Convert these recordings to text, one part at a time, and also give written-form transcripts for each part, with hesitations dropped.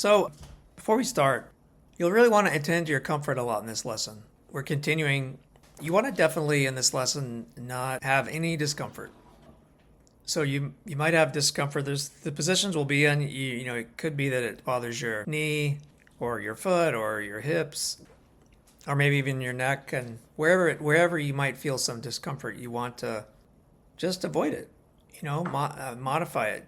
So, before we start, you'll really want to attend to your comfort a lot in this lesson. We're continuing. You want to definitely in this lesson not have any discomfort. So you might have discomfort. There's the positions will be in. You know it could be that it bothers your knee, or your foot, or your hips, or maybe even your neck, and wherever you might feel some discomfort, you want to just avoid it. Modify it.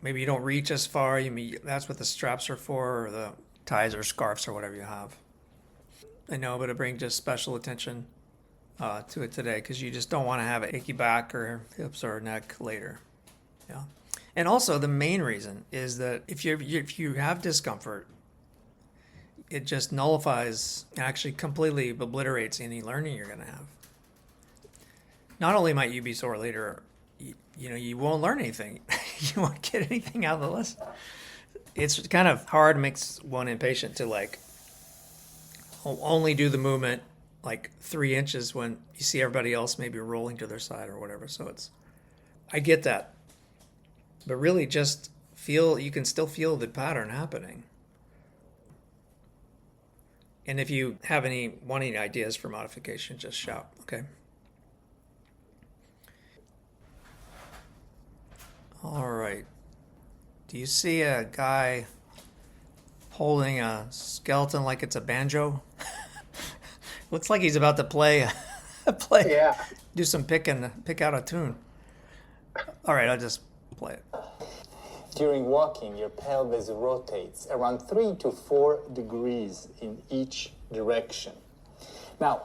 Maybe you don't reach as far. That's what the straps are for, or the ties or scarves or whatever you have. I know, but to bring just special attention to it today, because you just don't want to have an achy back or hips or neck later. Yeah, and also the main reason is that if you have discomfort, it just nullifies, actually completely obliterates any learning you're going to have. Not only might you be sore later, you won't learn anything. You won't get anything out of the lesson. It's kind of hard, makes one impatient to only do the movement 3 inches when you see everybody else maybe rolling to their side or whatever. So I get that. But really just you can still feel the pattern happening. And if you have any ideas for modification, just shout, okay? All right. Do you see a guy holding a skeleton like it's a banjo? Looks like he's about to play, Yeah. do some pick out a tune. All right, I'll just play it. During walking, your pelvis rotates around 3 to 4 degrees in each direction. Now,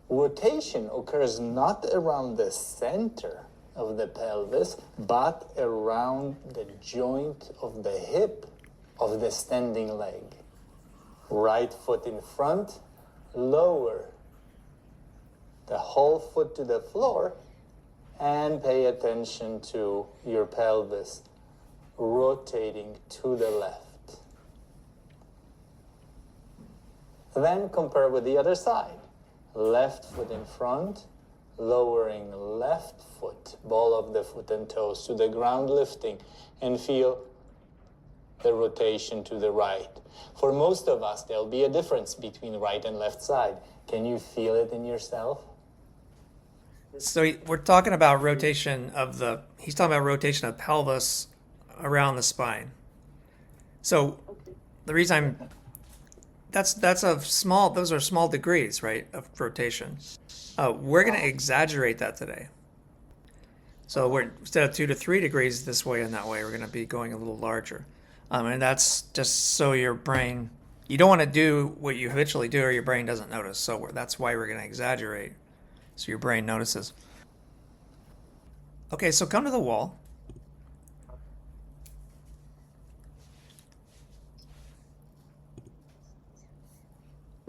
rotation occurs not around the center of the pelvis, but around the joint of the hip of the standing leg. Right foot in front, lower the whole foot to the floor, and pay attention to your pelvis rotating to the left. Then compare with the other side. Left foot in front, lowering left foot, ball of the foot and toes to the ground, lifting, and feel the rotation to the right. For most of us, there'll be a difference between right and left side. Can you feel it in yourself? So we're talking about he's talking about rotation of pelvis around the spine. So the reason those are small degrees, right, of rotation. We're going to exaggerate that today. So instead of 2 to 3 degrees this way and that way, we're going to be going a little larger. And that's just so your brain, you don't want to do what you habitually do or your brain doesn't notice. So that's why we're going to exaggerate, so your brain notices. Okay, so come to the wall.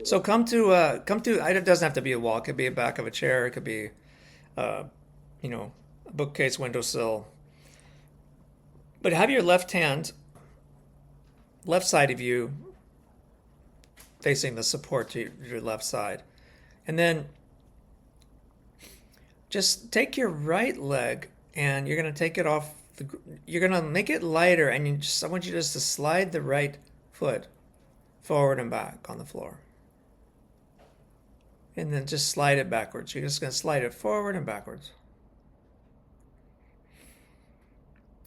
So it doesn't have to be a wall. It could be a back of a chair. It could be, a bookcase, windowsill. But have your left side of you facing the support to your left side. And then just take your right leg and you're going to take it off. You're going to make it lighter, and I want you just to slide the right foot forward and back on the floor. And then just slide it backwards. You're just going to slide it forward and backwards.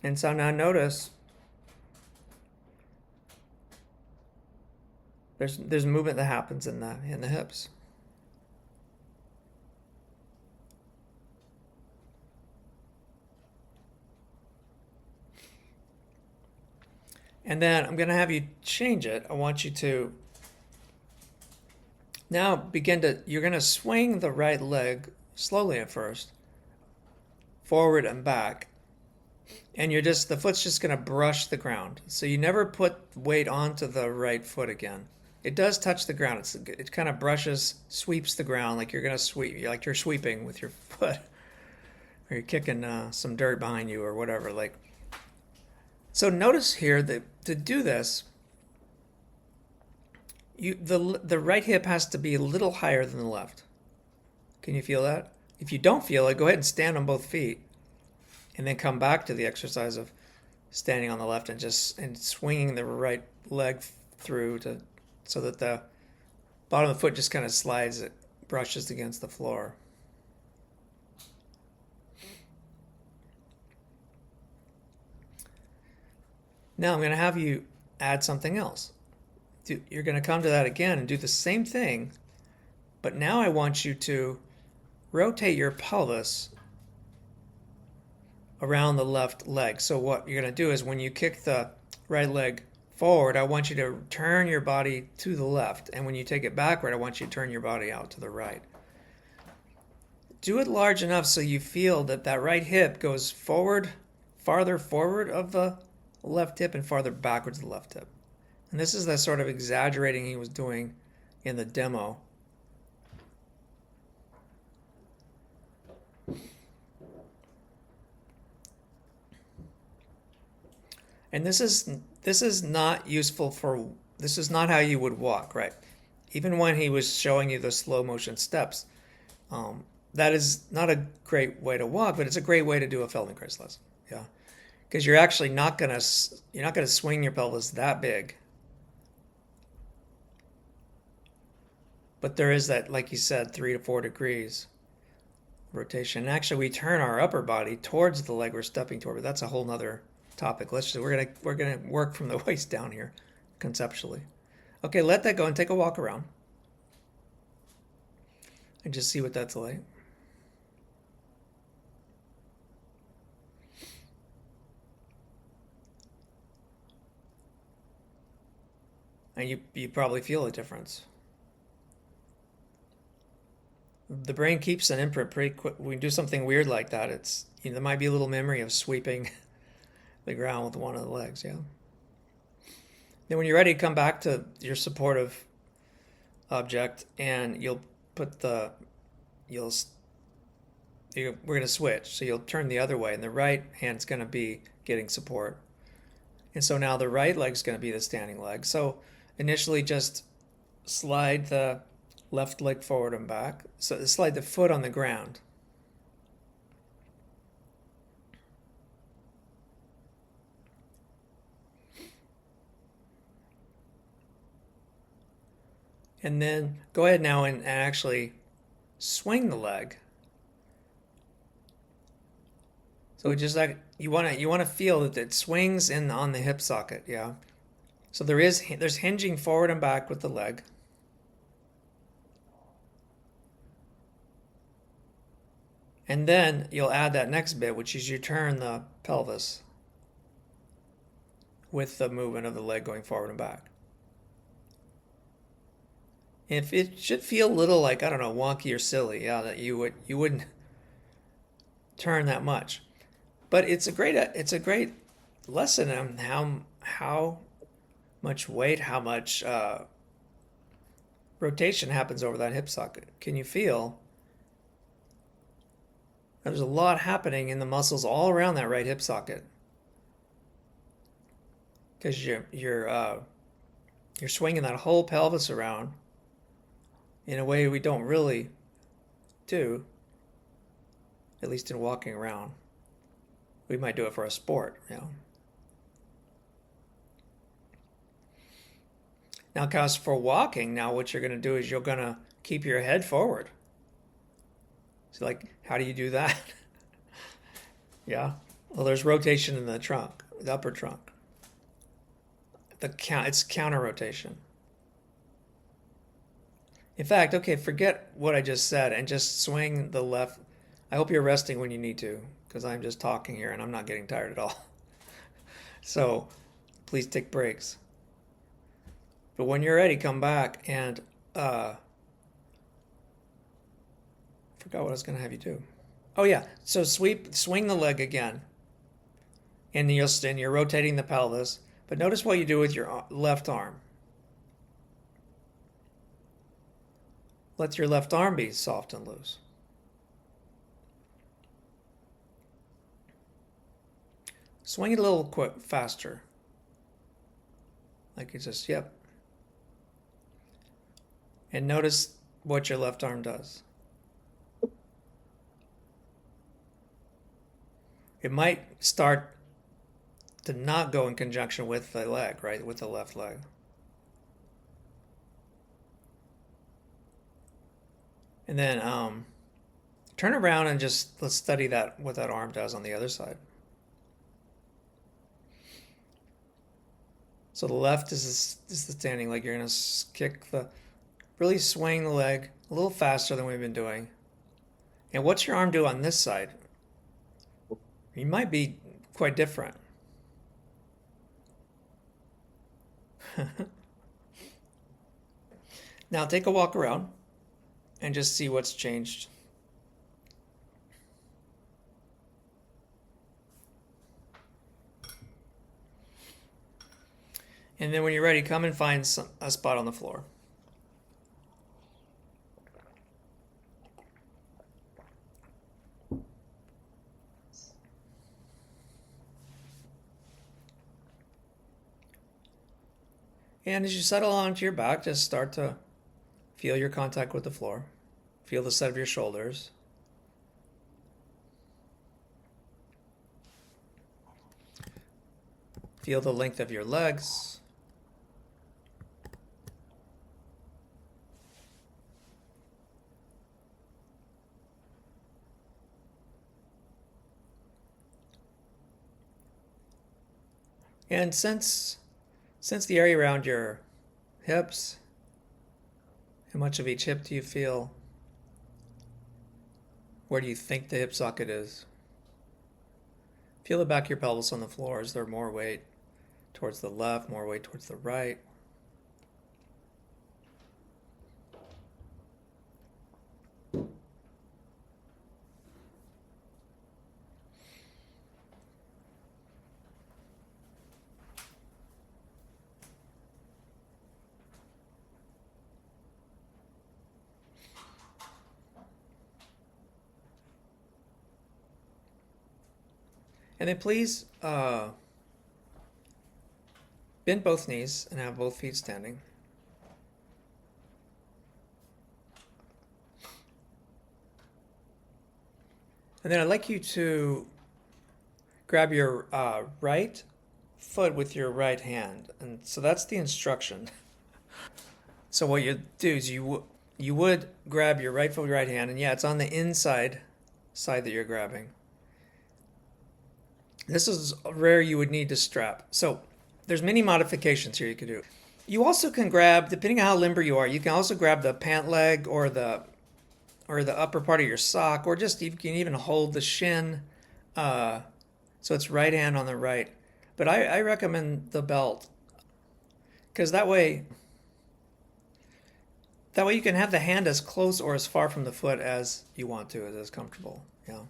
And so now notice there's movement that happens in the hips. And then I'm going to have you change it. I want you to now you're going to swing the right leg slowly at first, forward and back. And the foot's just going to brush the ground. So you never put weight onto the right foot again. It does touch the ground. It kind of sweeps the ground like you're going to sweep, like you're sweeping with your foot. Or you're kicking some dirt behind you or whatever. So notice here that to do this, the right hip has to be a little higher than the left. Can you feel that? If you don't feel it, go ahead and stand on both feet and then come back to the exercise of standing on the left and just swinging the right leg through to so that the bottom of the foot just kind of slides, it brushes against the floor. Now I'm going to have you add something else. You're going to come to that again and do the same thing, but now I want you to rotate your pelvis around the left leg. So what you're going to do is when you kick the right leg forward, I want you to turn your body to the left, and when you take it backward, I want you to turn your body out to the right. Do it large enough so you feel that that right hip goes forward, farther forward of the left hip and farther backwards of the left hip. And this is the sort of exaggerating he was doing in the demo. And this is not useful for, this is not how you would walk, right? Even when he was showing you the slow motion steps, that is not a great way to walk, but it's a great way to do a Feldenkrais lesson, yeah, because you're actually not gonna swing your pelvis that big, but there is that, like you said, 3 to 4 degrees rotation. And actually, we turn our upper body towards the leg we're stepping toward, but that's a whole nother topic. We're gonna work from the waist down here, conceptually. Okay, let that go and take a walk around, and just see what that's like. And you probably feel a difference. The brain keeps an imprint pretty quick. When we do something weird like that, it's, there might be a little memory of sweeping the ground with one of the legs, yeah. Then when you're ready, come back to your supportive object, and you'll put we're going to switch. So you'll turn the other way, and the right hand's going to be getting support. And so now the right leg's going to be the standing leg. So initially just slide the left leg forward and back. So slide the foot on the ground. And then go ahead now and actually swing the leg. So just like you want to feel that it swings in on the hip socket, yeah. So there's hinging forward and back with the leg. And then you'll add that next bit, which is you turn the pelvis with the movement of the leg going forward and back. If it should feel a little like, I don't know, wonky or silly, yeah, that you wouldn't turn that much. But it's a great lesson on how much weight, how much rotation happens over that hip socket. Can you feel there's a lot happening in the muscles all around that right hip socket? Because you're swinging that whole pelvis around in a way we don't really do, at least in walking around. We might do it for a sport, you know. Now, because for walking, now what you're going to do is you're going to keep your head forward. So, like, how do you do that? Yeah. Well, there's rotation in the trunk, the upper trunk. It's counter rotation. In fact, okay, forget what I just said and just swing the left. I hope you're resting when you need to, because I'm just talking here and I'm not getting tired at all. So please take breaks. But when you're ready, come back and forgot what I was going to have you do. Oh yeah, so swing the leg again, and you're rotating the pelvis. But notice what you do with your left arm. Let your left arm be soft and loose. Swing it a little quick, faster. Like it's just, yep. And notice what your left arm does. It might start to not go in conjunction with the leg, right? With the left leg. And then turn around and just let's study that what that arm does on the other side. So the left is the standing leg. You're going to really swing the leg a little faster than we've been doing. And what's your arm do on this side? You might be quite different. Now take a walk around and just see what's changed. And then when you're ready, come and find a spot on the floor. And as you settle onto your back, just start to feel your contact with the floor. Feel the set of your shoulders. Feel the length of your legs. And sense the area around your hips. How much of each hip do you feel? Where do you think the hip socket is? Feel the back of your pelvis on the floor. Is there more weight towards the left, more weight towards the right? And then please bend both knees and have both feet standing. And then I'd like you to grab your right foot with your right hand. And so that's the instruction. So what you do is you would grab your right foot with your right hand, and yeah, it's on the inside side that you're grabbing. This is where you would need to strap. So there's many modifications here you could do. You also can grab, depending on how limber you are, you can also grab the pant leg or the upper part of your sock, or just you can even hold the shin. So it's right hand on the right. But I recommend the belt, because that way you can have the hand as close or as far from the foot as you want to, as comfortable. Yeah.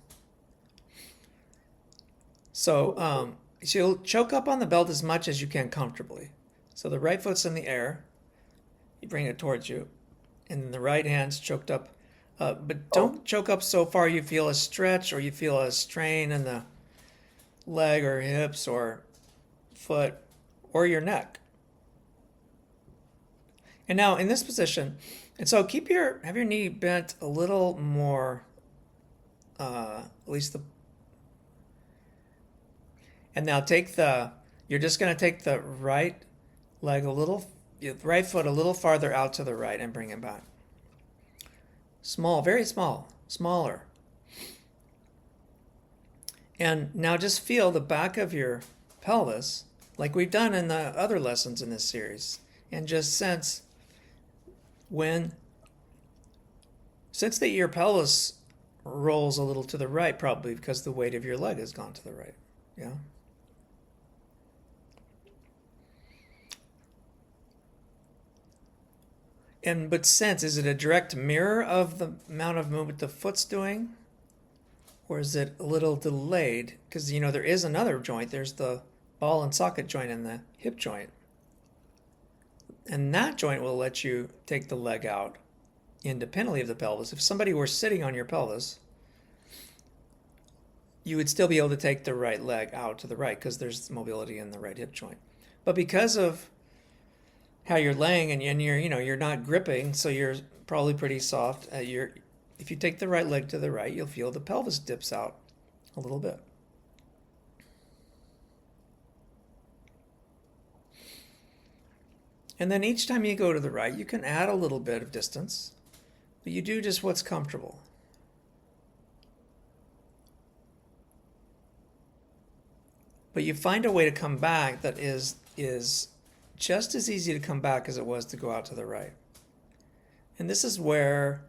So you'll choke up on the belt as much as you can comfortably. So the right foot's in the air. You bring it towards you. And then the right hand's choked up. But don't choke up so far you feel a stretch or you feel a strain in the leg or hips or foot or your neck. And now in this position, and so have your knee bent a little more, at least the. And now you're just going to take the right leg right foot a little farther out to the right and bring it back. Small, very small, smaller. And now just feel the back of your pelvis, like we've done in the other lessons in this series, and just sense that your pelvis rolls a little to the right, probably because the weight of your leg has gone to the right. Yeah. But sense, is it a direct mirror of the amount of movement the foot's doing? Or is it a little delayed? Because, there is another joint. There's the ball and socket joint and the hip joint. And that joint will let you take the leg out independently of the pelvis. If somebody were sitting on your pelvis, you would still be able to take the right leg out to the right because there's mobility in the right hip joint. But because of how you're laying and you're not gripping, so you're probably pretty soft. If you take the right leg to the right, you'll feel the pelvis dips out a little bit. And then each time you go to the right, you can add a little bit of distance, but you do just what's comfortable. But you find a way to come back that is just as easy to come back as it was to go out to the right. And this is where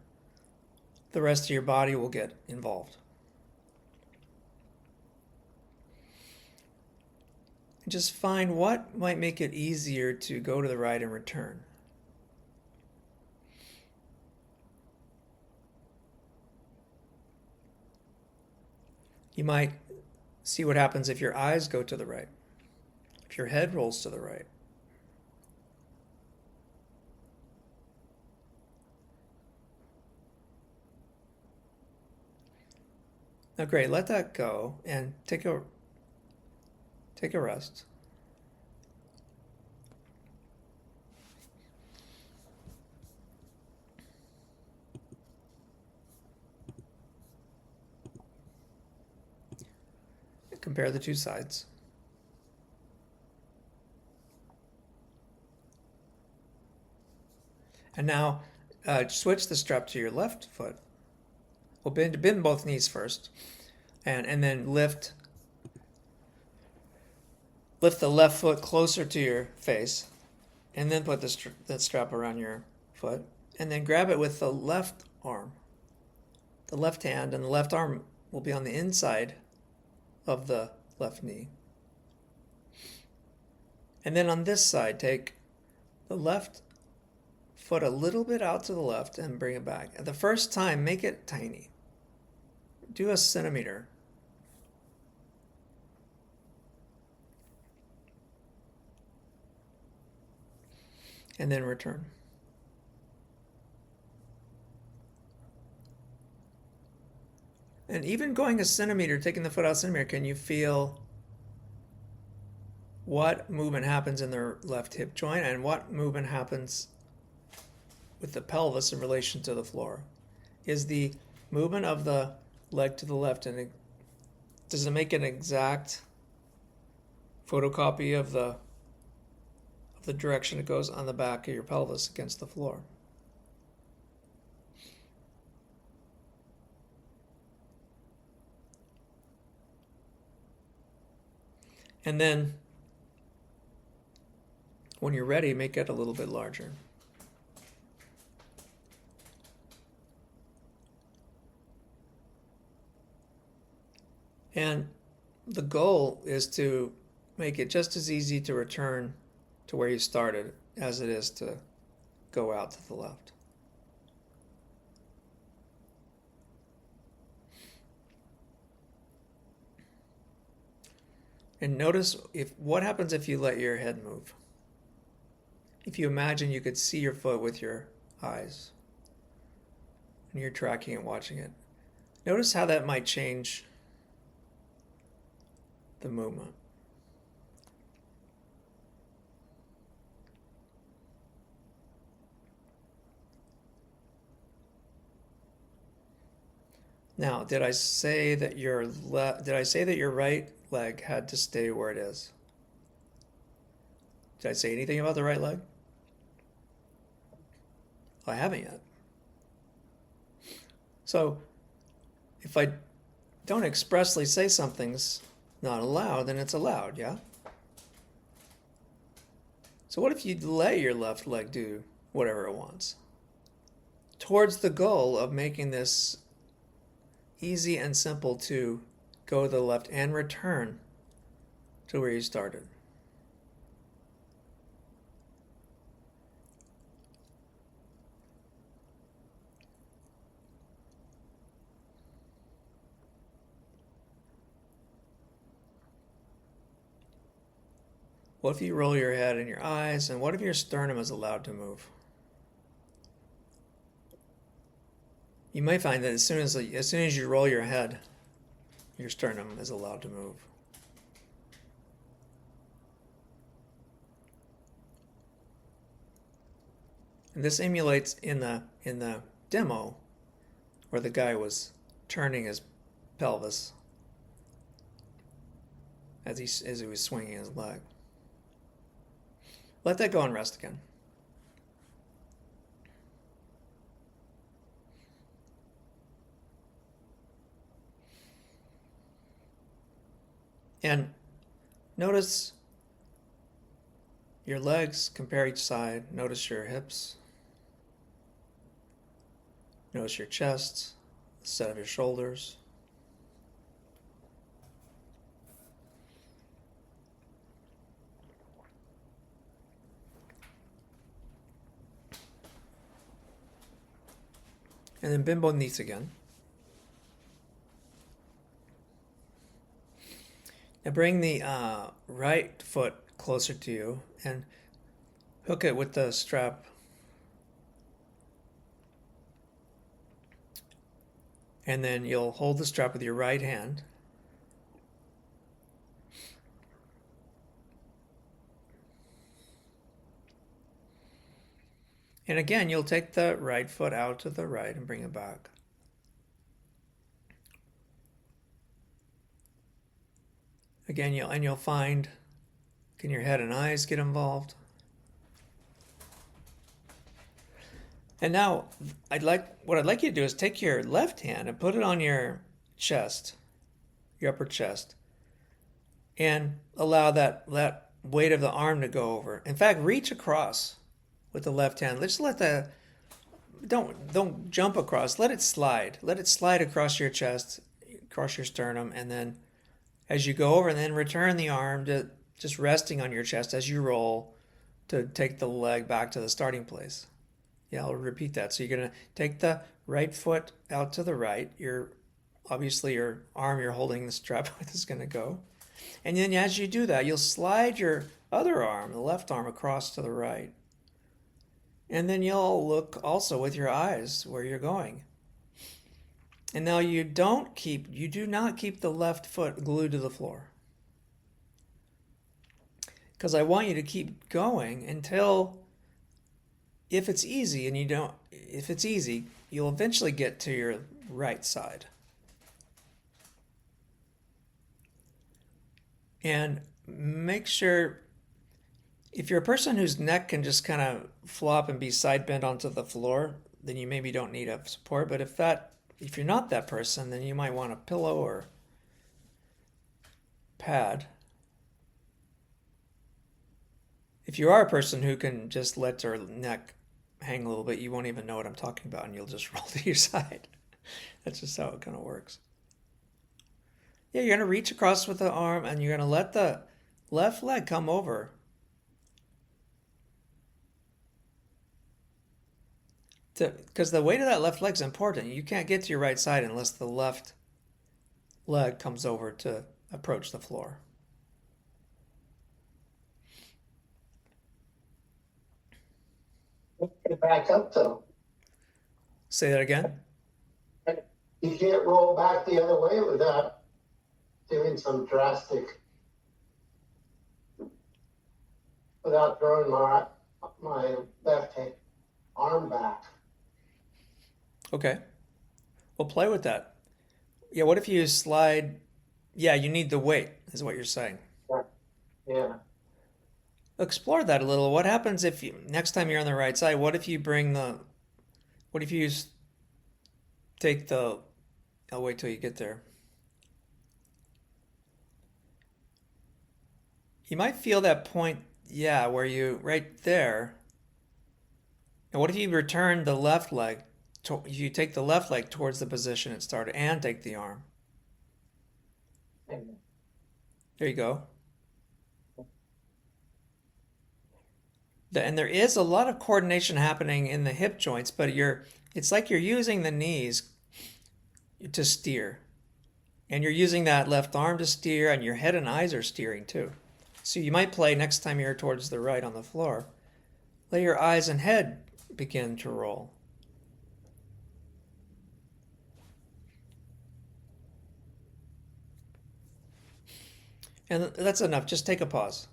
the rest of your body will get involved. And just find what might make it easier to go to the right and return. You might see what happens if your eyes go to the right, if your head rolls to the right. Now, great, let that go and take a rest. Compare the two sides. And now switch the strap to your left foot. Well, bend both knees first, and then lift the left foot closer to your face, and then put the strap around your foot, and then grab it with the left arm, the left hand, and the left arm will be on the inside of the left knee. And then on this side, take the left foot a little bit out to the left and bring it back. The first time, make it tiny. Do a centimeter. And then return. And even going a centimeter, taking the foot out a centimeter, can you feel what movement happens in the left hip joint and what movement happens with the pelvis in relation to the floor? Is the movement of the leg to the left, and does it make an exact photocopy of the direction it goes on the back of your pelvis against the floor? And then, when you're ready, make it a little bit larger. And the goal is to make it just as easy to return to where you started as it is to go out to the left. And notice what happens if you let your head move. If you imagine you could see your foot with your eyes and you're tracking and watching it, notice how that might change the movement. Now, did I say that your right leg had to stay where it is? Did I say anything about the right leg? I haven't yet. So, if I don't expressly say something's not allowed, then it's allowed, yeah? So what if you let your left leg do whatever it wants? Towards the goal of making this easy and simple to go to the left and return to where you started. What if you roll your head and your eyes, and what if your sternum is allowed to move? You might find that as soon as you roll your head, your sternum is allowed to move. And this emulates in the demo where the guy was turning his pelvis as he was swinging his leg. Let that go and rest again. And notice your legs, compare each side. Notice your hips. Notice your chest, the set of your shoulders. And then bend both knees again. Now bring the right foot closer to you and hook it with the strap. And then you'll hold the strap with your right hand. And again, you'll take the right foot out to the right and bring it back. Again, you'll find, can your head and eyes get involved? And now, what I'd like you to do is take your left hand and put it on your chest, your upper chest, and allow that weight of the arm to go over. In fact, reach across with the left hand. Let's let don't jump across. Let it slide. Let it slide across your chest, across your sternum, and then as you go over, and then return the arm to just resting on your chest as you roll to take the leg back to the starting place. Yeah, I'll repeat that. So you're going to take the right foot out to the right. Obviously your arm you're holding the strap with is going to go. And then as you do that, you'll slide your other arm, the left arm, across to the right. And then you'll look also with your eyes where you're going. And now you do not keep the left foot glued to the floor. Because I want you to keep going until, if it's easy, you'll eventually get to your right side. And make sure, if you're a person whose neck can just kind of flop and be side bent onto the floor, then you maybe don't need a support. But if you're not that person, then you might want a pillow or pad. If you are a person who can just let your neck hang a little bit, you won't even know what I'm talking about and you'll just roll to your side. That's just how it kind of works. Yeah, you're going to reach across with the arm and you're going to let the left leg come over. Because the weight of that left leg is important. You can't get to your right side unless the left leg comes over to approach the floor. Get back up though. Say that again. You can't roll back the other way without doing some drastic, without throwing my left hand arm back. Okay. Well, play with that. Yeah, what if you slide? Yeah, you need the weight, is what you're saying. Yeah. Explore that a little. What happens if next time you're on the right side, what if you take the, I'll wait till you get there. You might feel that point, yeah, where right there. And what if you return the left leg, you take the left leg towards the position it started and take the arm. There you go. And there is a lot of coordination happening in the hip joints, but it's like you're using the knees to steer. And you're using that left arm to steer, and your head and eyes are steering too. So you might play next time you're towards the right on the floor. Let your eyes and head begin to roll. And that's enough. Just take a pause.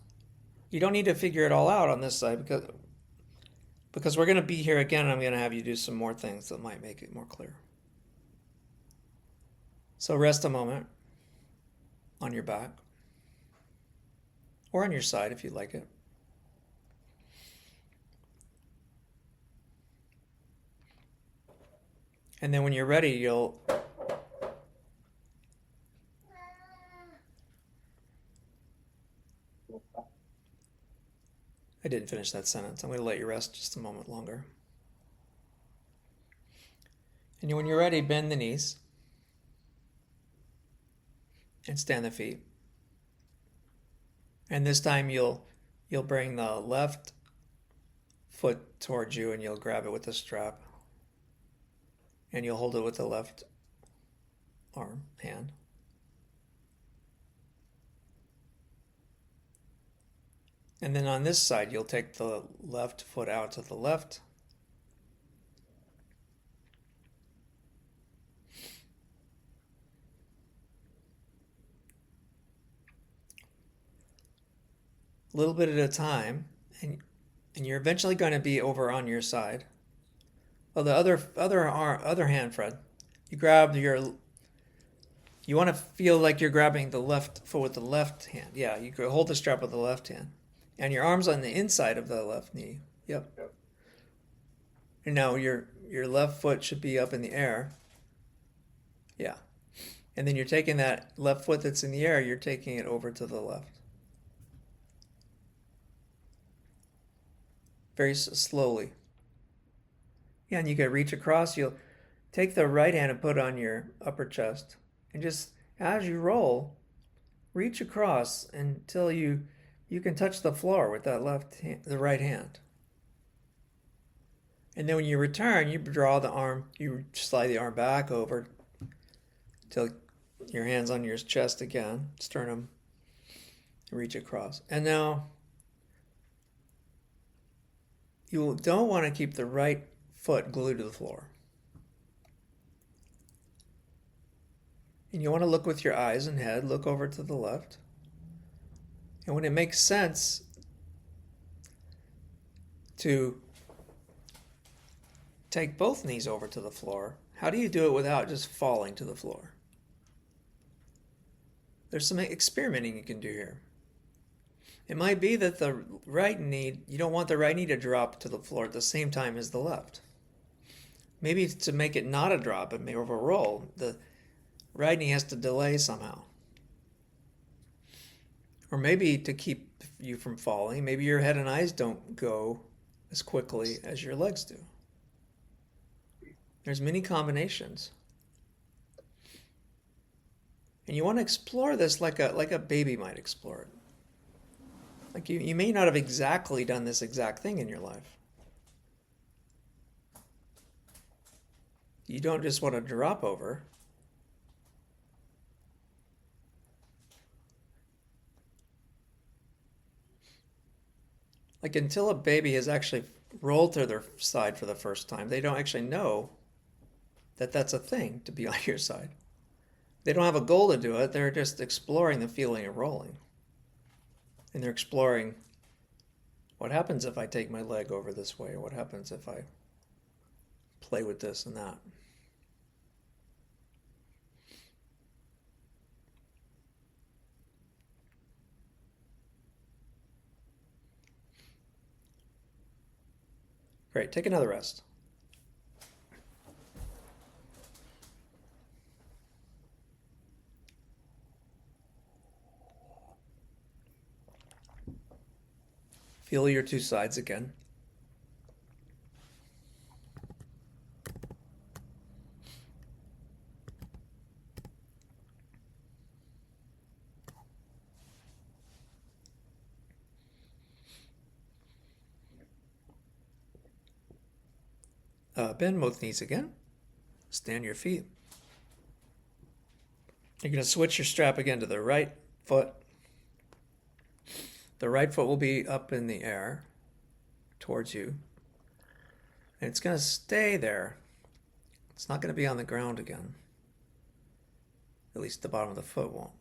You don't need to figure it all out on this side because we're going to be here again and I'm going to have you do some more things that might make it more clear. So rest a moment on your back or on your side if you'd like it. And then when you're ready, I didn't finish that sentence. I'm going to let you rest just a moment longer. And when you're ready, bend the knees and stand the feet. And this time you'll bring the left foot towards you and you'll grab it with the strap. And you'll hold it with the left hand. And then on this side, you'll take the left foot out to the left. A little bit at a time, and you're eventually going to be over on your side. Well, the other hand, Fred, you want to feel like you're grabbing the left foot with the left hand. Yeah, you could hold the strap with the left hand. And your arm's on the inside of the left knee. Yep. And now your left foot should be up in the air. Yeah. And then you're taking that left foot that's in the air, you're taking it over to the left. Very slowly. Yeah, and you can reach across. You'll take the right hand and put it on your upper chest. And just as you roll, reach across until you can touch the floor with that the right hand. And then when you return, you draw the arm, you slide the arm back over till your hand's on your chest again, sternum, reach across. And now you don't want to keep the right foot glued to the floor. And you want to look with your eyes and head, look over to the left. And when it makes sense to take both knees over to the floor, how do you do it without just falling to the floor? There's some experimenting you can do here. It might be that the right knee, you don't want the right knee to drop to the floor at the same time as the left. Maybe to make it not a drop, but more of a roll, the right knee has to delay somehow. Or maybe to keep you from falling, maybe your head and eyes don't go as quickly as your legs do. There's many combinations. And you want to explore this like a baby might explore it. Like you may not have exactly done this exact thing in your life. You don't just want to drop over. Like until a baby has actually rolled to their side for the first time, they don't actually know that that's a thing to be on your side. They don't have a goal to do it. They're just exploring the feeling of rolling. And they're exploring what happens if I take my leg over this way, or what happens if I play with this and that. Great, take another rest. Feel your two sides again. Bend both knees again. Stand your feet. You're going to switch your strap again to the right foot. The right foot will be up in the air towards you. And it's going to stay there. It's not going to be on the ground again. At least the bottom of the foot won't.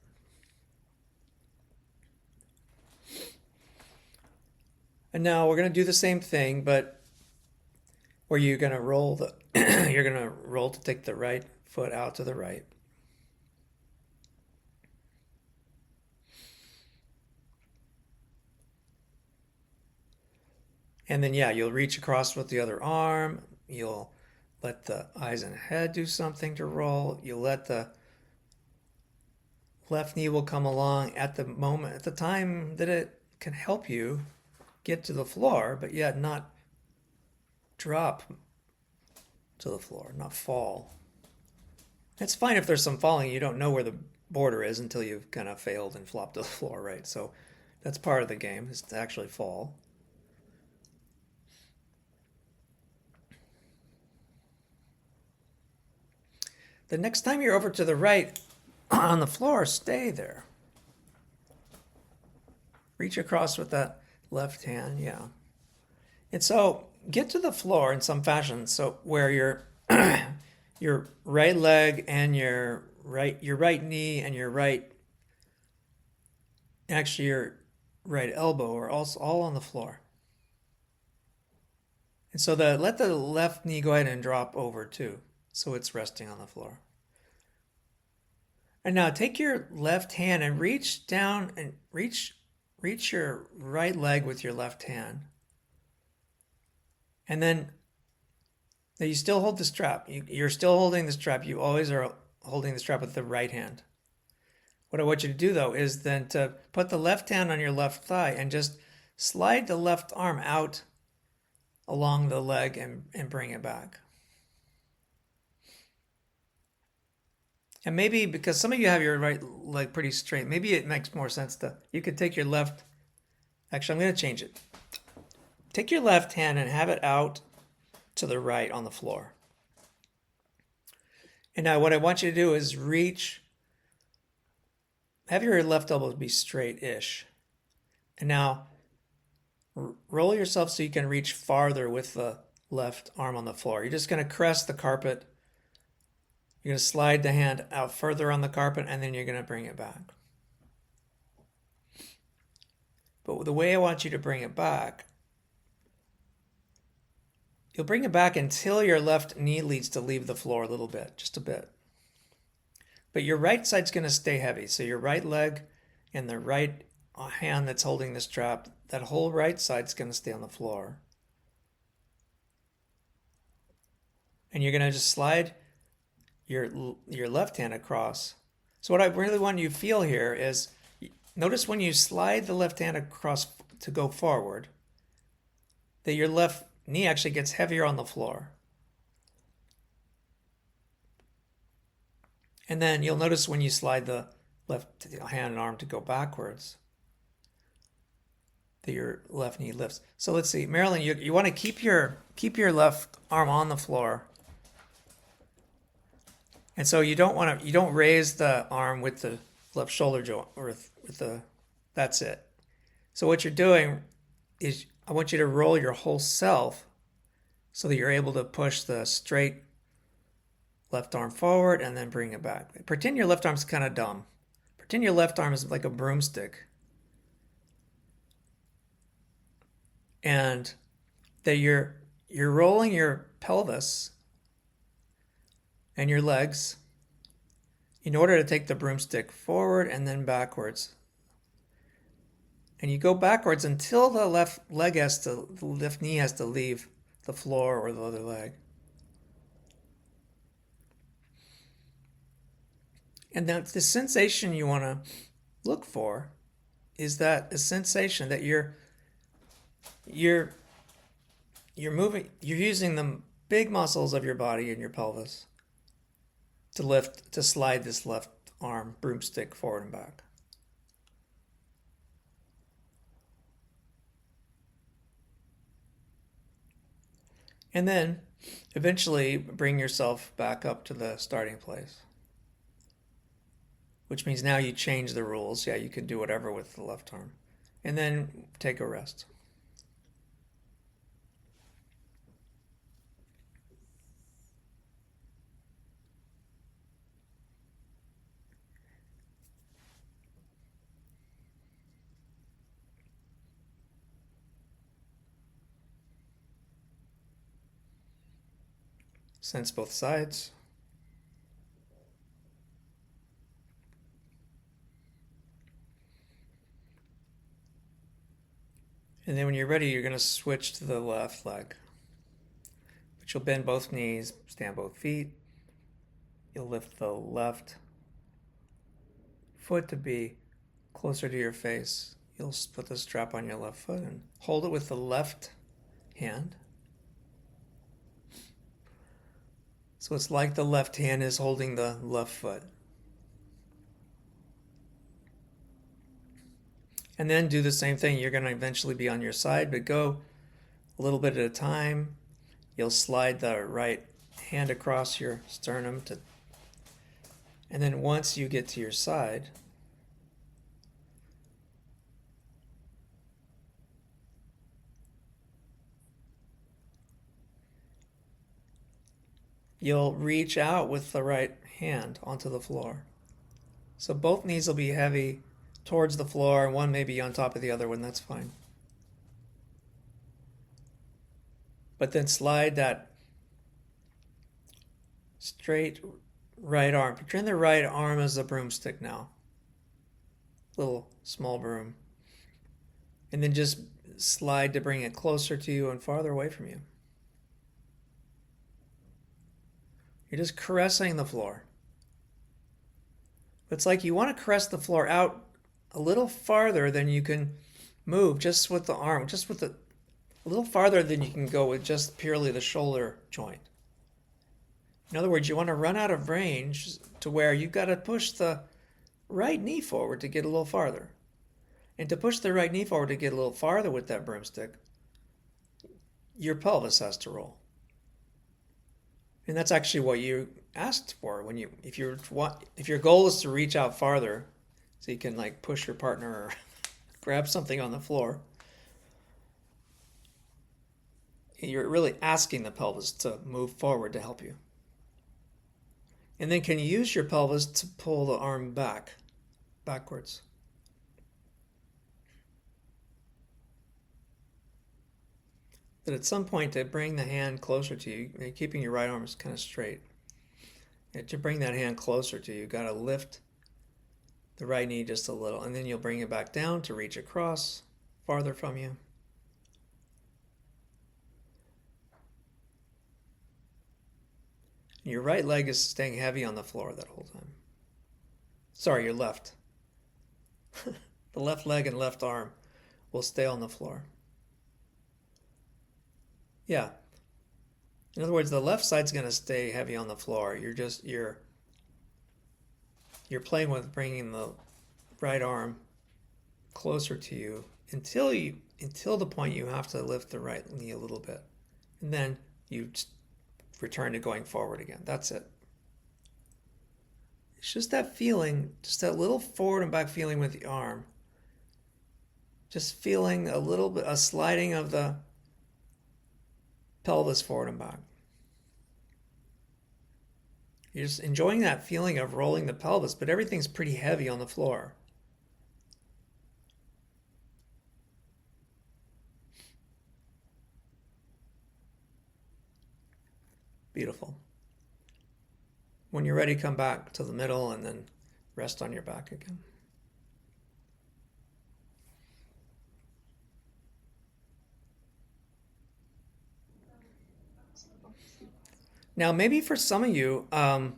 And now we're going to do the same thing, but where you're going to roll you're going to roll to take the right foot out to the right. And then, you'll reach across with the other arm. You'll let the eyes and head do something to roll. You'll let the left knee will come along at the time that it can help you get to the floor, but yet not drop to the floor, not fall. It's fine if there's some falling. You don't know where the border is until you've kind of failed and flopped to the floor, right? So that's part of the game, is to actually fall. The next time you're over to the right on the floor, stay there. Reach across with that left hand, yeah. And so get to the floor in some fashion, so where your right leg and your right knee and your right elbow are also all on the floor. And so let the left knee go ahead and drop over too, so it's resting on the floor. And now take your left hand and reach down and reach your right leg with your left hand. And then you still hold the strap. You're still holding the strap. You always are holding the strap with the right hand. What I want you to do, though, is then to put the left hand on your left thigh and just slide the left arm out along the leg and bring it back. And maybe, because some of you have your right leg pretty straight, maybe it makes more sense you could take your left, actually I'm going to change it. Take your left hand and have it out to the right on the floor. And now what I want you to do is have your left elbow be straight-ish. And now roll yourself so you can reach farther with the left arm on the floor. You're just going to caress the carpet. You're going to slide the hand out further on the carpet, and then you're going to bring it back. But the way I want you to bring it back, you'll bring it back until your left knee needs to leave the floor a little bit, just a bit. But your right side's going to stay heavy. So your right leg and the right hand that's holding the strap, that whole right side's going to stay on the floor. And you're going to just slide your left hand across. So what I really want you to feel here is, notice when you slide the left hand across to go forward, that your left knee actually gets heavier on the floor. And then you'll notice when you slide the left hand and arm to go backwards, that your left knee lifts. So let's see, Marilyn, you want to keep your left arm on the floor. And so you don't raise the arm with the left shoulder joint, or that's it. So what you're doing is, I want you to roll your whole self so that you're able to push the straight left arm forward and then bring it back. Pretend your left arm's kind of dumb. Pretend your left arm is like a broomstick. And that you're rolling your pelvis and your legs in order to take the broomstick forward and then backwards. And you go backwards until the left knee has to leave the floor or the other leg. And then the sensation you want to look for is that a sensation that you're moving, you're using the big muscles of your body and your pelvis to slide this left arm broomstick forward and back. And then eventually bring yourself back up to the starting place. Which means now you change the rules. Yeah, you can do whatever with the left arm. And then take a rest. Sense both sides. And then when you're ready, you're going to switch to the left leg. But you'll bend both knees, stand both feet. You'll lift the left foot to be closer to your face. You'll put the strap on your left foot and hold it with the left hand. So it's like the left hand is holding the left foot. And then do the same thing. You're going to eventually be on your side, but go a little bit at a time. You'll slide the right hand across your sternum and then once you get to your side, you'll reach out with the right hand onto the floor. So both knees will be heavy towards the floor, and one may be on top of the other one, that's fine. But then slide that straight right arm. Pretend the right arm is a broomstick now. Little small broom. And then just slide to bring it closer to you and farther away from you. You're just caressing the floor. It's like you want to caress the floor out a little farther than you can move just with the arm, a little farther than you can go with just purely the shoulder joint. In other words, you want to run out of range to where you've got to push the right knee forward to get a little farther. And to push the right knee forward to get a little farther with that broomstick, your pelvis has to roll. And that's actually what you asked for if your goal is to reach out farther so you can like push your partner or grab something on the floor. You're really asking the pelvis to move forward to help you. And then can you use your pelvis to pull the arm backwards? But at some point to bring the hand closer to you, keeping your right arm kind of straight. To bring that hand closer to you, you've got to lift the right knee just a little, and then you'll bring it back down to reach across farther from you. Your right leg is staying heavy on the floor that whole time. Sorry, your left. The left leg and left arm will stay on the floor. Yeah. In other words, the left side's going to stay heavy on the floor. You're playing with bringing the right arm closer to you until the point you have to lift the right knee a little bit. And then you return to going forward again. That's it. It's just that feeling, just that little forward and back feeling with the arm. Just feeling a little bit, a sliding of the pelvis forward and back. You're just enjoying that feeling of rolling the pelvis, but everything's pretty heavy on the floor. Beautiful. When you're ready, come back to the middle and then rest on your back again. Now, maybe for some of you, the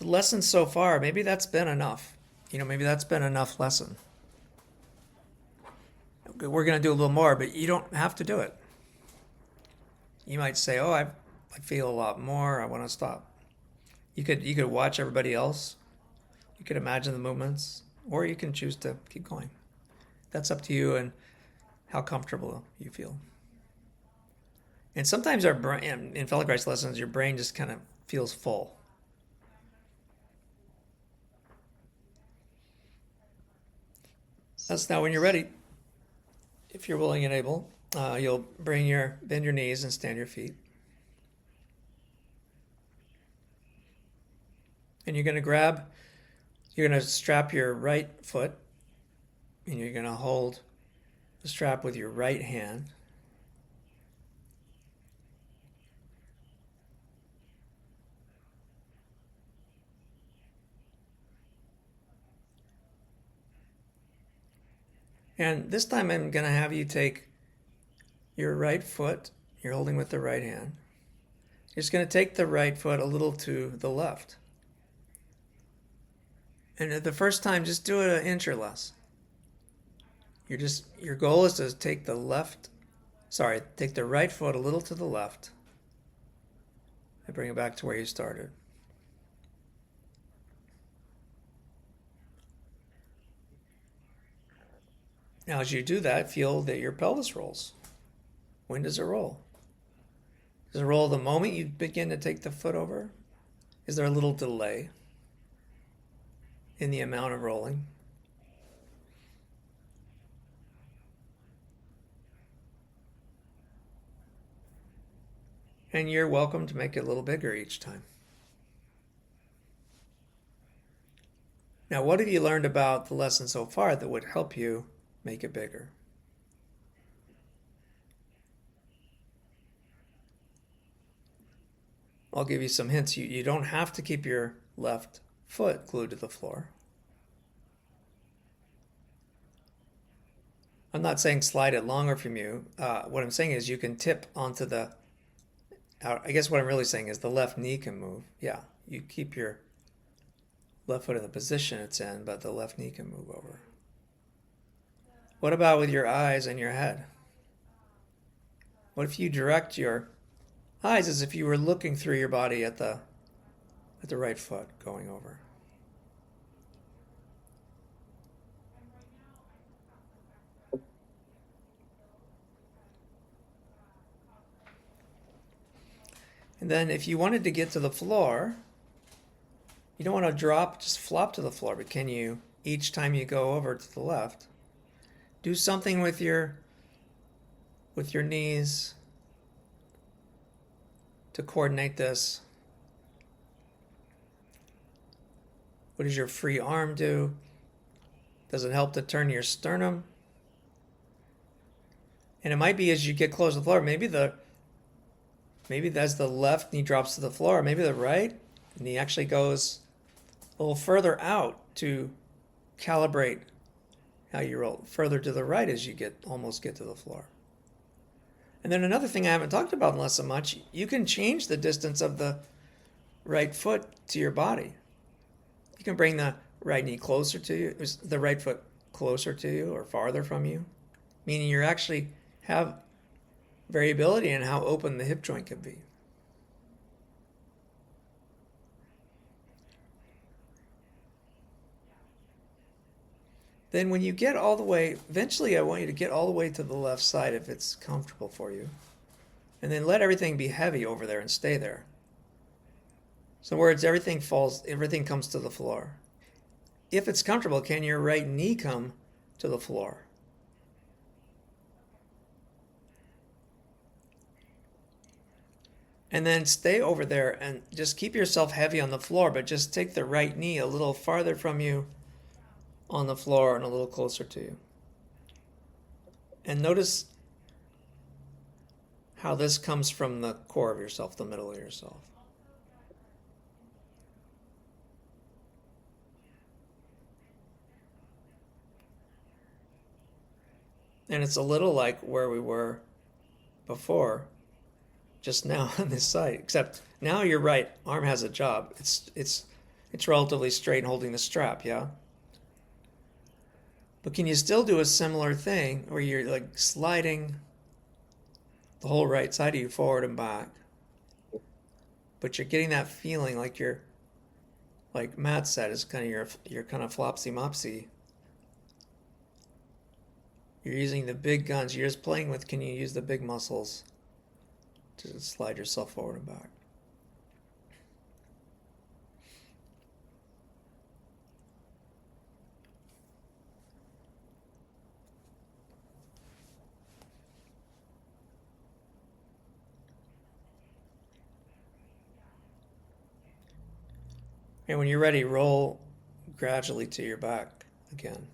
lesson so far, maybe that's been enough. Maybe that's been enough lesson. We're going to do a little more, but you don't have to do it. You might say, oh, I feel a lot more. I want to stop. You could watch everybody else. You could imagine the movements, or you can choose to keep going. That's up to you and how comfortable you feel. And sometimes our brain, in Feldenkrais lessons, your brain just kind of feels full. That's now when you're ready. If you're willing and able, you'll bend your knees and stand your feet. And you're going to strap your right foot, and you're going to hold the strap with your right hand. And this time I'm going to have you take your right foot, you're holding with the right hand. You're just going to take the right foot a little to the left. And at the first time, just do it an inch or less. Your goal is to take the right foot a little to the left and bring it back to where you started. Now, as you do that, feel that your pelvis rolls. When does it roll? Does it roll the moment you begin to take the foot over? Is there a little delay in the amount of rolling? And you're welcome to make it a little bigger each time. Now, what have you learned about the lesson so far that would help you make it bigger? I'll give you some hints. You don't have to keep your left foot glued to the floor. I'm not saying slide it longer from you. What I'm saying is you can tip onto the, I guess what I'm really saying is the left knee can move. Yeah, you keep your left foot in the position it's in, but the left knee can move over. What about with your eyes and your head? What if you direct your eyes as if you were looking through your body at the right foot going over? And then if you wanted to get to the floor, you don't want to drop, just flop to the floor, but can you, each time you go over to the left, do something with your knees to coordinate this? What does your free arm do? Does it help to turn your sternum? And it might be as you get close to the floor, maybe as the left knee drops to the floor, maybe the right knee actually goes a little further out to calibrate how you roll, further to the right as you almost get to the floor. And then another thing I haven't talked about in the lesson much, you can change the distance of the right foot to your body. You can bring the right knee closer to you, the right foot closer to you or farther from you, meaning you actually have variability in how open the hip joint can be. Then when you get all the way, eventually I want you to get all the way to the left side if it's comfortable for you. And then let everything be heavy over there and stay there. So in other words, everything comes to the floor. If it's comfortable, can your right knee come to the floor? And then stay over there and just keep yourself heavy on the floor, but just take the right knee a little farther from you on the floor and a little closer to you. And notice how this comes from the core of yourself, the middle of yourself. And it's a little like where we were before, just now on this side, except now your right arm has a job. It's relatively straight and holding the strap, yeah? But can you still do a similar thing where you're like sliding the whole right side of you forward and back, but you're getting that feeling like you're, like Matt said, is kind of your kind of flopsy mopsy. You're using the big guns. You're just playing with, can you use the big muscles to slide yourself forward and back? And when you're ready, roll gradually to your back again.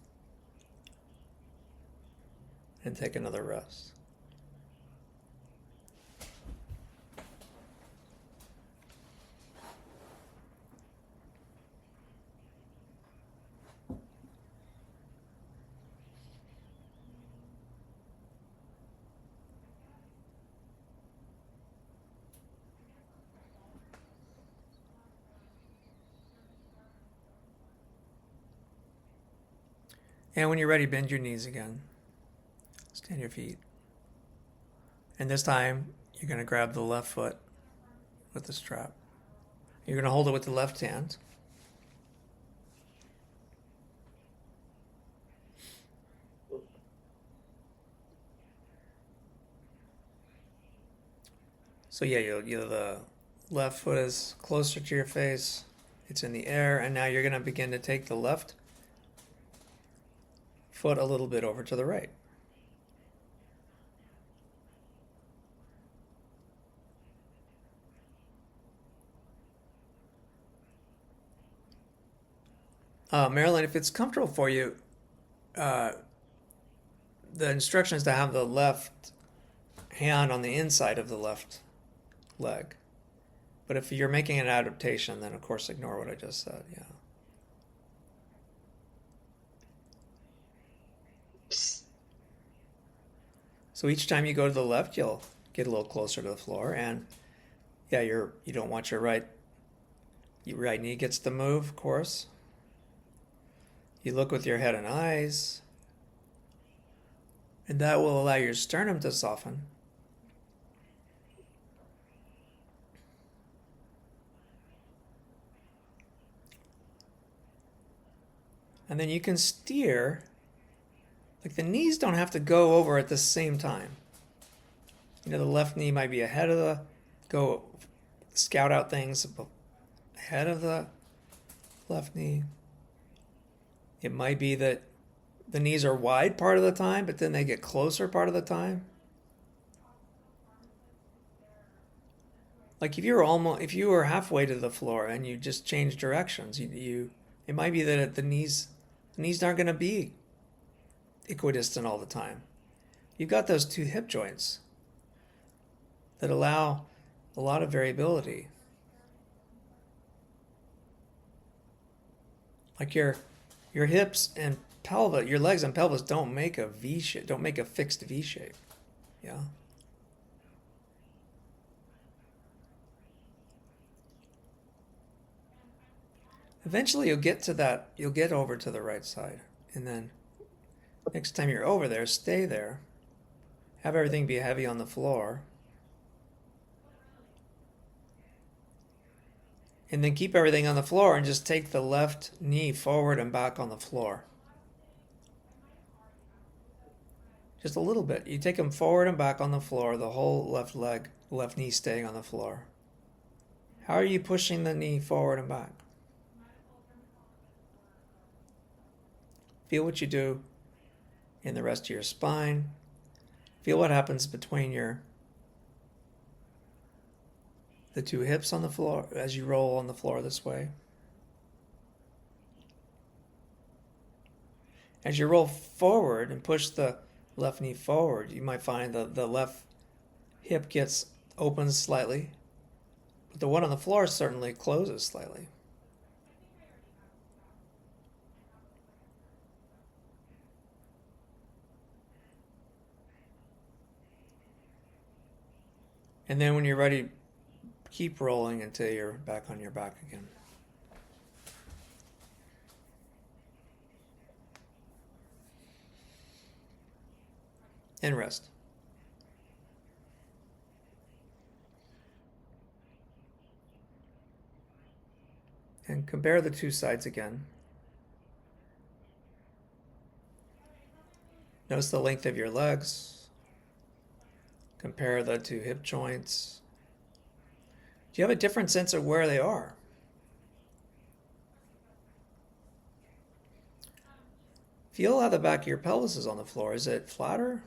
And take another rest. And when you're ready, bend your knees again. Stand your feet. And this time, you're going to grab the left foot with the strap. You're going to hold it with the left hand. So yeah, the left foot is closer to your face. It's in the air, and now you're going to begin to take the left foot a little bit over to the right. Marilyn, if it's comfortable for you, the instruction is to have the left hand on the inside of the left leg. But if you're making an adaptation, then of course ignore what I just said. Yeah. So each time you go to the left, you'll get a little closer to the floor, and yeah, you don't want your right knee gets to move, of course. You look with your head and eyes, and that will allow your sternum to soften. And then you can steer, like the knees don't have to go over at the same time. You know, the left knee might be ahead of scout out things ahead of the left knee. It might be that the knees are wide part of the time, but then they get closer part of the time. Like if you were halfway to the floor and you just change directions, it might be that the knees aren't going to be equidistant all the time. You've got those two hip joints that allow a lot of variability. Like your hips and pelvis, your legs and pelvis don't make a V shape, don't make a fixed V shape. Yeah. Eventually you'll get over to the right side. And then next time you're over there, stay there. Have everything be heavy on the floor. And then keep everything on the floor and just take the left knee forward and back on the floor. Just a little bit. You take them forward and back on the floor, the whole left knee staying on the floor. How are you pushing the knee forward and back? Feel what you do in the rest of your spine. Feel what happens between the two hips on the floor as you roll on the floor this way. As you roll forward and push the left knee forward, you might find the left hip opens slightly, but the one on the floor certainly closes slightly. And then when you're ready, keep rolling until you're back on your back again. And rest. And compare the two sides again. Notice the length of your legs. Compare the two hip joints. Do you have a different sense of where they are? Feel how the back of your pelvis is on the floor. Is it flatter?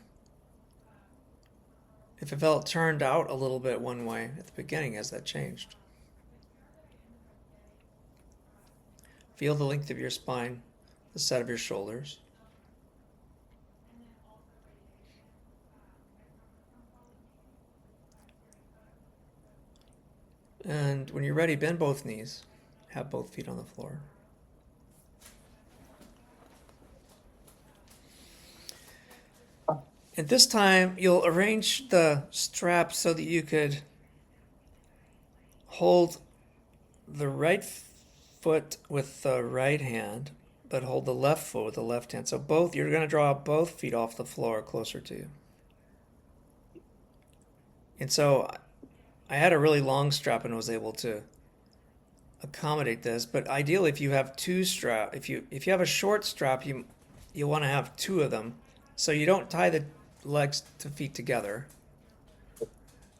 If it felt turned out a little bit one way at the beginning, has that changed? Feel the length of your spine, the set of your shoulders. And when you're ready, bend both knees. Have both feet on the floor. And this time, you'll arrange the strap so that you could hold the right foot with the right hand, but hold the left foot with the left hand. So both, you're going to draw both feet off the floor closer to you. And so I had a really long strap and was able to accommodate this. But ideally, if you have two strap, if you have a short strap, you want to have two of them, so you don't tie the legs to feet together.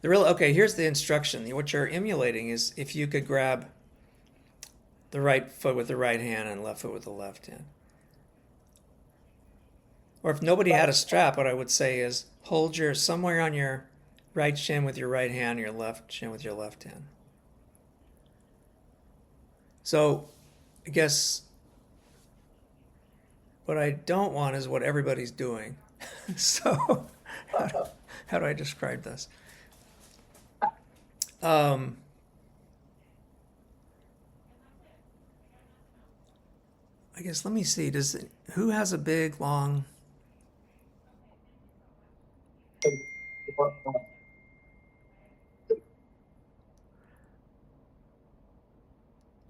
Okay, here's the instruction. What you're emulating is if you could grab the right foot with the right hand and left foot with the left hand. Or if nobody had a strap, what I would say is hold somewhere on your right shin with your right hand, your left shin with your left hand. So I guess what I don't want is what everybody's doing. So how do I describe this? I guess, let me see. Who has a big, long...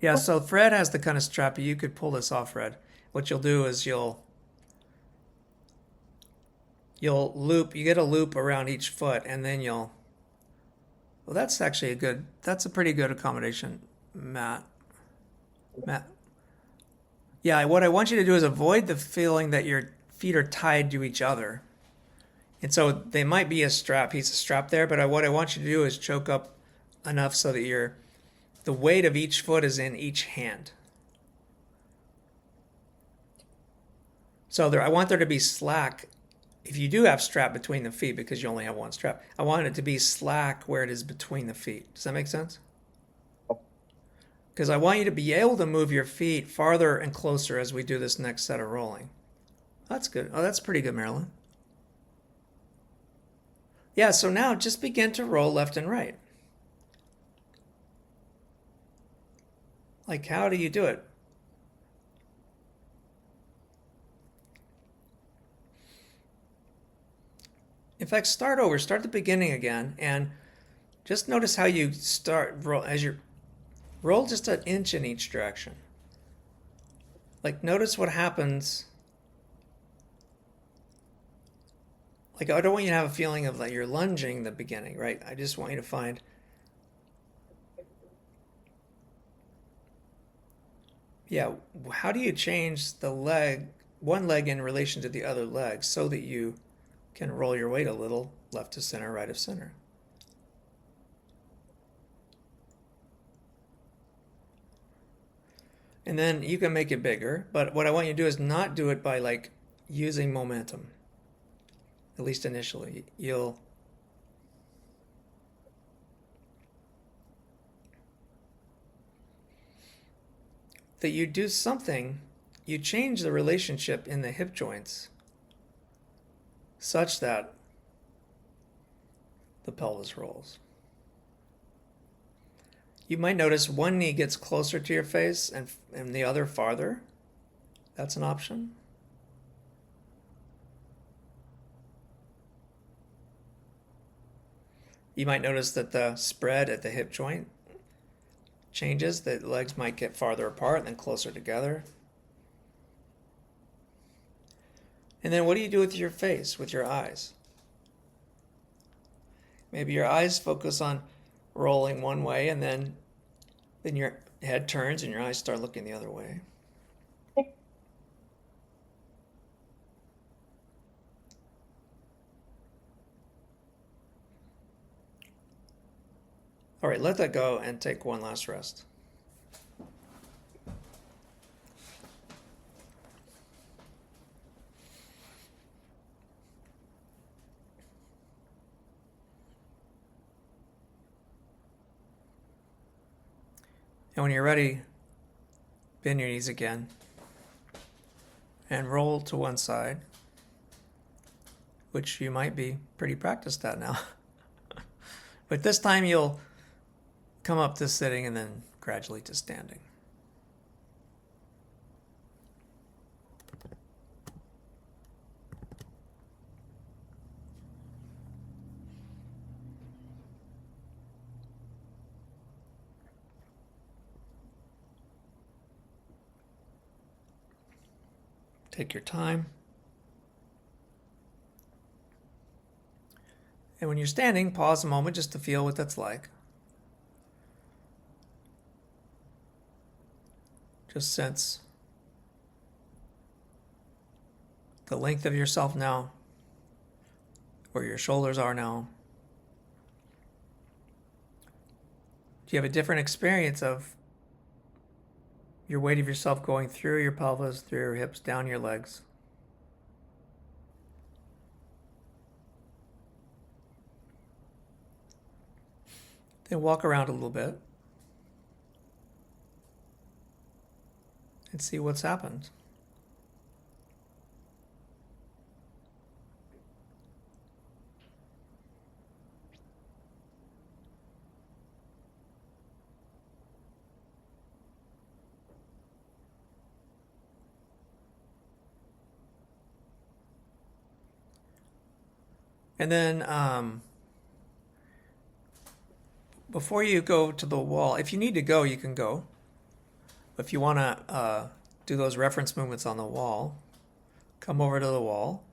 Yeah, so Fred has the kind of strap. You could pull this off, Fred. What you'll do is you'll loop, you get a loop around each foot, and then well, that's actually that's a pretty good accommodation, Matt. Yeah, what I want you to do is avoid the feeling that your feet are tied to each other. And so they might be a piece of strap there, but what I want you to do is choke up enough so that the weight of each foot is in each hand. So I want there to be slack. If you do have strap between the feet, because you only have one strap, I want it to be slack where it is between the feet. Does that make sense? Because I want you to be able to move your feet farther and closer as we do this next set of rolling. That's good. Oh, that's pretty good, Marilyn. Yeah, so now just begin to roll left and right. Like, how do you do it? In fact, start over. Start the beginning again, and just notice how you roll just an inch in each direction. Like, notice what happens. Like, I don't want you to have a feeling of like you're lunging in the beginning, right? I just want you to find... Yeah, how do you change one leg in relation to the other leg so that you can roll your weight a little left to center, right of center? And then you can make it bigger, but what I want you to do is not do it by like using momentum. At least initially. That you do something, you change the relationship in the hip joints such that the pelvis rolls. You might notice one knee gets closer to your face and the other farther. That's an option. You might notice that the spread at the hip joint changes. The legs might get farther apart and then closer together. And then what do you do with your face, with your eyes? Maybe your eyes focus on rolling one way, and then your head turns and your eyes start looking the other way. All right, let that go and take one last rest. And when you're ready, bend your knees again and roll to one side, which you might be pretty practiced at now. But this time you'll come up to sitting and then gradually to standing. Take your time. And when you're standing, pause a moment just to feel what that's like. Just sense the length of yourself now, where your shoulders are now. Do you have a different experience of your weight of yourself going through your pelvis, through your hips, down your legs? Then walk around a little bit and see what's happened. And then before you go to the wall, if you need to go, you can go. If you want to do those reference movements on the wall, come over to the wall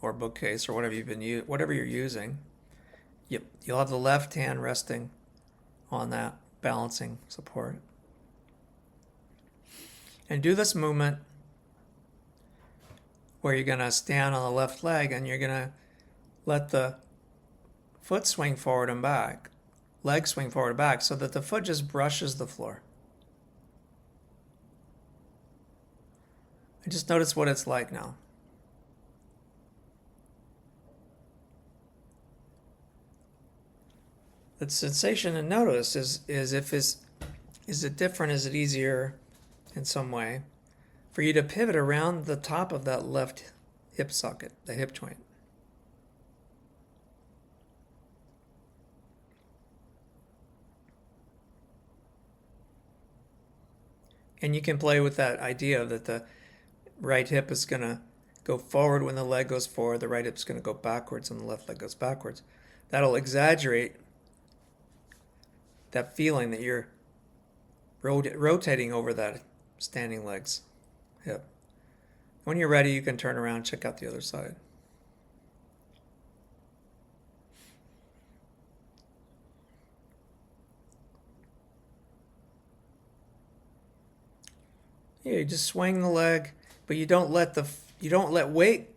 or bookcase or whatever you're using. You'll have the left hand resting on that balancing support. And do this movement where you're going to stand on the left leg and you're going to let the foot swing forward and back, leg swing forward and back, so that the foot just brushes the floor. And just notice what it's like now. The sensation and notice is it different? Is it easier in some way for you to pivot around the top of that left hip socket, the hip joint? And you can play with that idea that the right hip is going to go forward when the leg goes forward, the right hip is going to go backwards when the left leg goes backwards. That'll exaggerate that feeling that you're rotating over that standing leg's hip. When you're ready, you can turn around and check out the other side. Yeah, you just swing the leg, but you don't let weight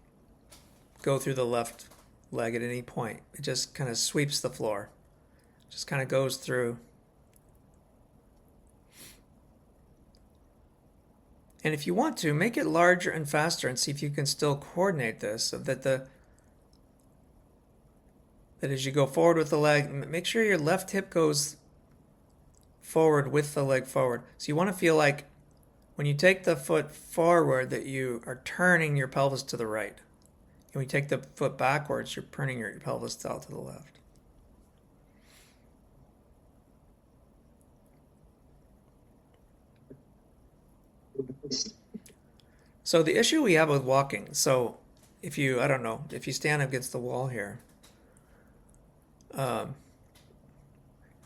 go through the left leg at any point. It just kind of sweeps the floor. Just kind of goes through. And if you want to, make it larger and faster and see if you can still coordinate this so that that as you go forward with the leg, make sure your left hip goes forward with the leg forward. So you want to feel like when you take the foot forward that you are turning your pelvis to the right. And when you take the foot backwards, you're turning your pelvis out to the left. So the issue we have with walking, so if you stand up against the wall here,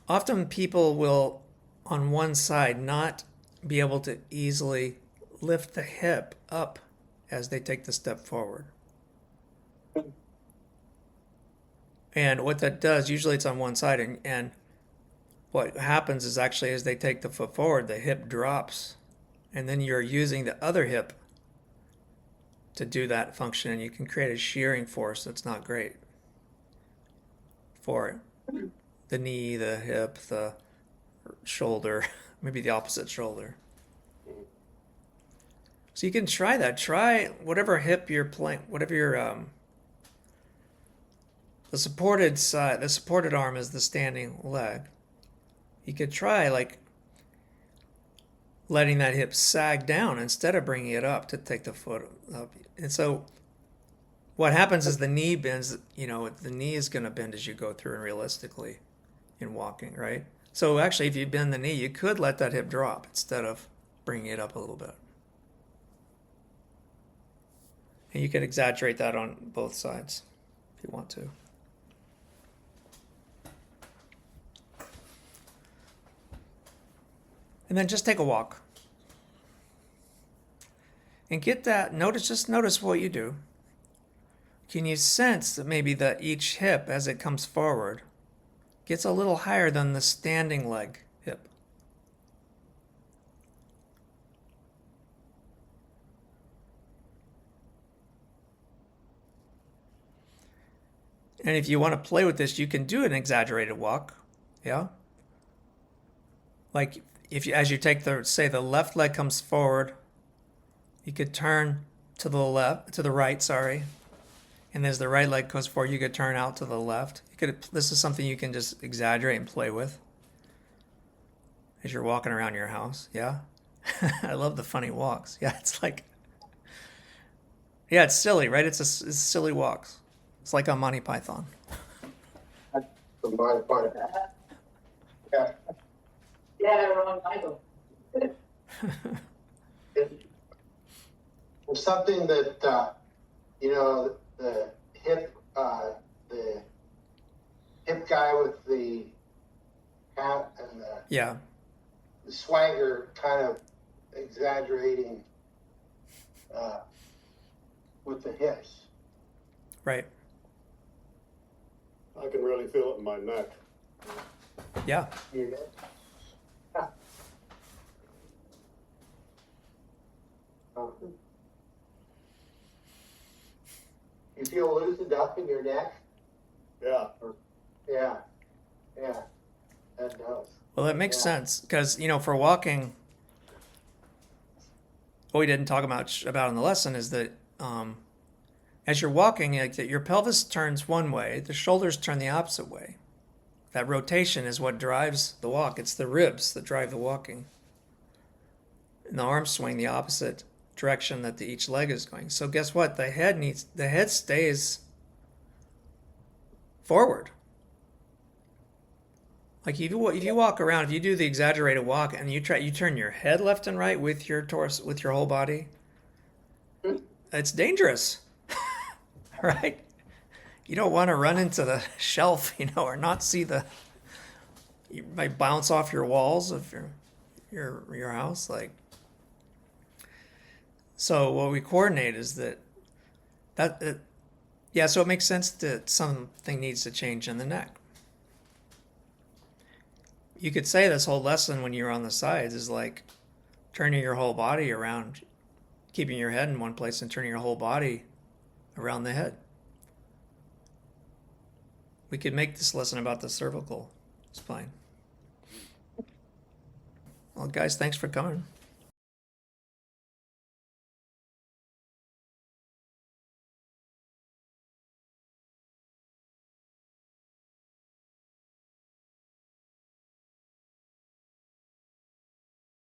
often people will, on one side, not be able to easily lift the hip up as they take the step forward. And what that does, usually it's on one side, and what happens is actually as they take the foot forward, the hip drops, and then you're using the other hip to do that function, and you can create a shearing force that's not great for the knee, the hip, the shoulder, maybe the opposite shoulder. So you can try that. Try whatever hip you're playing, whatever your the supported side, the supported arm is the standing leg. You could try like letting that hip sag down instead of bringing it up to take the foot up. And so what happens is the knee bends, the knee is going to bend as you go through and realistically in walking, right? So actually, if you bend the knee, you could let that hip drop instead of bringing it up a little bit. And you can exaggerate that on both sides if you want to. And then just take a walk. And get that, just notice what you do. Can you sense that maybe that each hip as it comes forward gets a little higher than the standing leg hip? And if you want to play with this, you can do an exaggerated walk. Yeah? Like if you, as you take the left leg comes forward, you could turn to the right, sorry. And as the right leg goes forward, you could turn out to the left. This is something you can just exaggerate and play with as you're walking around your house. Yeah? I love the funny walks. Yeah, it's like, yeah, it's silly, right? It's silly walks. It's like on Monty Python. Yeah. Yeah, wrong Michael. It's something that, the hip guy with the hat and Yeah. the swagger kind of exaggerating with the hips. Right. I can really feel it in my neck. Yeah. You feel loosened up in your neck? Yeah. Yeah. Yeah. That does. Well, that makes sense because, for walking, what we didn't talk about in the lesson is that as you're walking, like your pelvis turns one way, the shoulders turn the opposite way. That rotation is what drives the walk. It's the ribs that drive the walking. And the arms swing the opposite direction that each leg is going. So guess what? The head stays forward. Like if you walk around, if you do the exaggerated walk and you turn your head left and right with your torso, with your whole body, it's dangerous. Right? You don't want to run into the shelf, or not see you might bounce off your walls of your house. So what we coordinate is so it makes sense that something needs to change in the neck. You could say this whole lesson when you're on the sides is like turning your whole body around, keeping your head in one place and turning your whole body around the head. We could make this lesson about the cervical spine. Well, guys, thanks for coming.